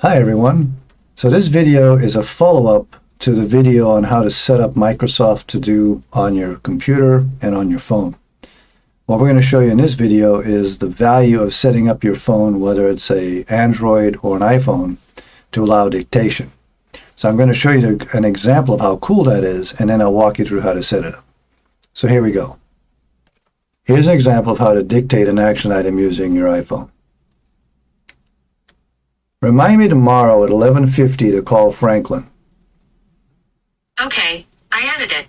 Hi everyone. So this video is a follow-up to the video on how to set up Microsoft To Do on your computer and on your phone. What we're going to show you in this video is the value of setting up your phone, whether it's a Android or an iPhone, to allow dictation. So I'm going to show you an example of how cool that is, and then I'll walk you through how to set it up. So here we go. Here's an example of how to dictate an action item using your iPhone. Remind me tomorrow at 11:50 to call Franklin. Okay, I added it.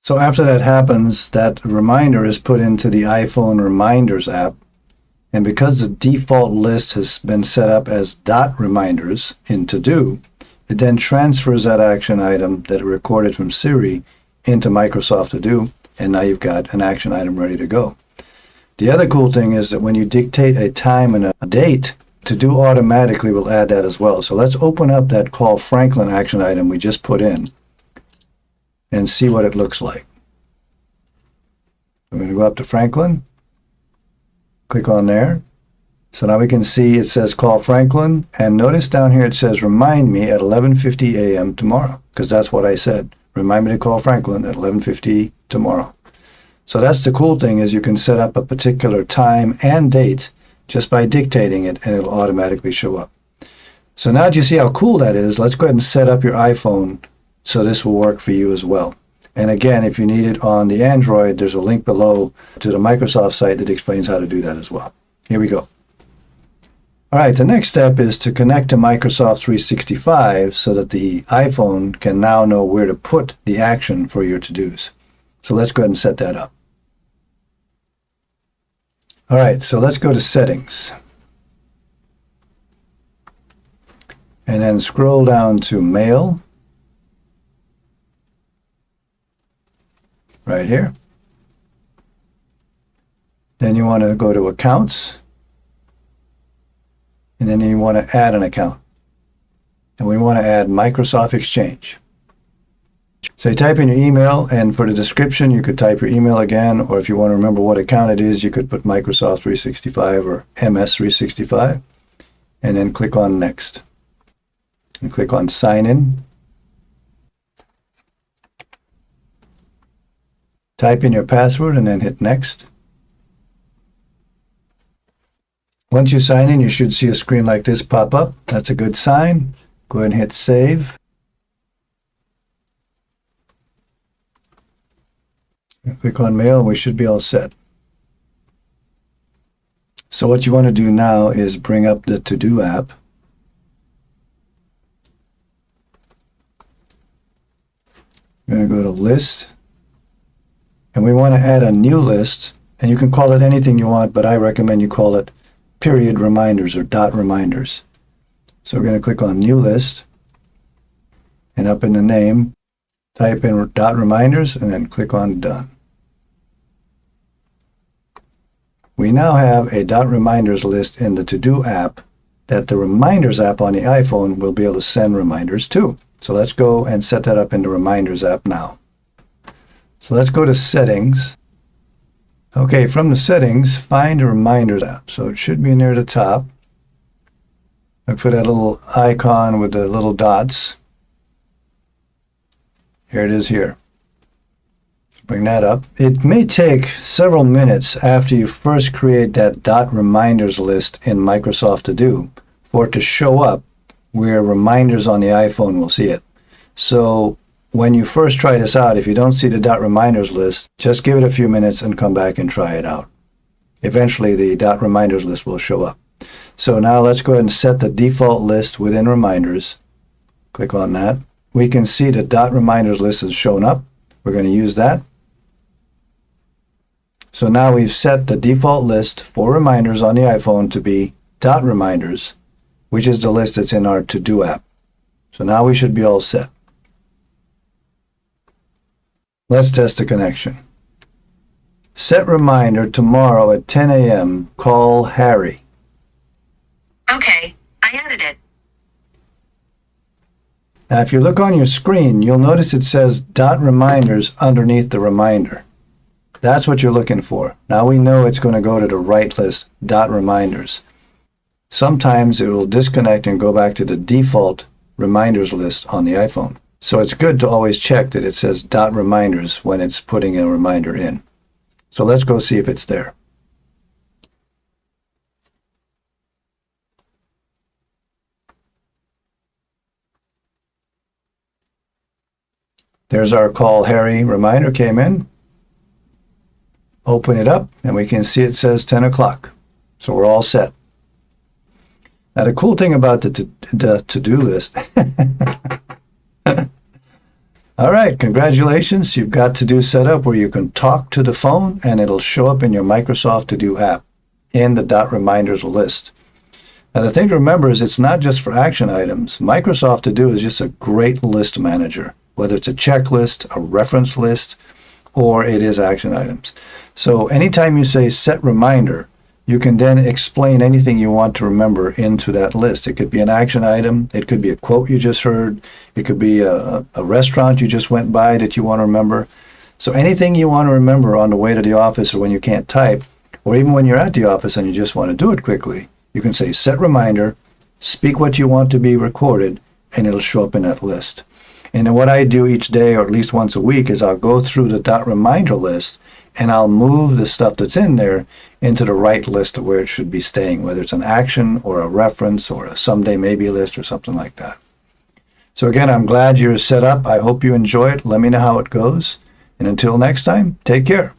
So after that happens, that reminder is put into the iPhone Reminders app. And because the default list has been set up as dot reminders in To Do, it then transfers that action item that it recorded from Siri into Microsoft To Do, and now you've got an action item ready to go. The other cool thing is that when you dictate a time and a date, To Do automatically will add that as well. So let's open up that Call Franklin action item we just put in and see what it looks like. I'm going to go up to Franklin, click on there. So now we can see it says Call Franklin, and notice down here it says remind me at 11:50 a.m. tomorrow, because that's what I said. Remind me to call Franklin at 11:50 tomorrow. So that's the cool thing, is you can set up a particular time and date just by dictating it, and it'll automatically show up. So now that you see how cool that is, let's go ahead and set up your iPhone so this will work for you as well. And again, if you need it on the Android, there's a link below to the Microsoft site that explains how to do that as well. Here we go. All right, the next step is to connect to Microsoft 365 so that the iPhone can now know where to put the action for your to-dos. So let's go ahead and set that up. All right, so let's go to Settings. And then scroll down to Mail. Right here. Then you want to go to Accounts. And then you want to add an account. And we want to add Microsoft Exchange. So you type in your email, and for the description, you could type your email again, or if you want to remember what account it is, you could put Microsoft 365 or MS 365, and then click on Next. And click on Sign In. Type in your password and then hit Next. Once you sign in, you should see a screen like this pop up. That's a good sign. Go ahead and hit Save. Click on Mail, and we should be all set. So what you want to do now is bring up the To Do app. We're going to go to List, and we want to add a new list, and you can call it anything you want, but I recommend you call it period reminders or dot reminders. So we're going to click on New List, and up in the name, type in dot reminders, and then click on Done. We now have a dot reminders list in the To Do app that the Reminders app on the iPhone will be able to send reminders to. So let's go and set that up in the Reminders app now. So let's go to Settings. Okay, from the Settings, find the Reminders app. So it should be near the top. Look for that little icon with the little dots. Here it is here. Bring that up. It may take several minutes after you first create that dot reminders list in Microsoft To Do for it to show up where reminders on the iPhone will see it. So when you first try this out, if you don't see the dot reminders list, just give it a few minutes and come back and try it out. Eventually the dot reminders list will show up. So now let's go ahead and set the default list within reminders. Click on that. We can see the dot reminders list has shown up. We're going to use that. So now we've set the default list for reminders on the iPhone to be dot reminders, which is the list that's in our To Do app. So now we should be all set. Let's test the connection. Set reminder tomorrow at 10 a.m. Call Harry. Okay, I added it. Now if you look on your screen, you'll notice it says dot reminders underneath the reminder. That's what you're looking for. Now we know it's going to go to the right list, dot reminders. Sometimes it will disconnect and go back to the default reminders list on the iPhone. So it's good to always check that it says dot reminders when it's putting a reminder in. So let's go see if it's there. There's our Call Harry reminder came in. Open it up and we can see it says 10 o'clock. So we're all set. Now the cool thing about the to-do list, all right, congratulations. You've got to-do set up where you can talk to the phone and it'll show up in your Microsoft To-Do app in the dot reminders list. Now the thing to remember is it's not just for action items. Microsoft To-Do is just a great list manager, whether it's a checklist, a reference list, or it is action items. So anytime you say set reminder, you can then explain anything you want to remember into that list. It could be an action item. It could be a quote you just heard. It could be a restaurant you just went by that you want to remember. So anything you want to remember on the way to the office or when you can't type, or even when you're at the office and you just want to do it quickly, you can say set reminder, speak what you want to be recorded, and it'll show up in that list. And then what I do each day, or at least once a week, is I'll go through the dot reminder list and I'll move the stuff that's in there into the right list of where it should be staying, whether it's an action or a reference or a someday maybe list or something like that. So again, I'm glad you're set up. I hope you enjoy it. Let me know how it goes. And until next time, take care.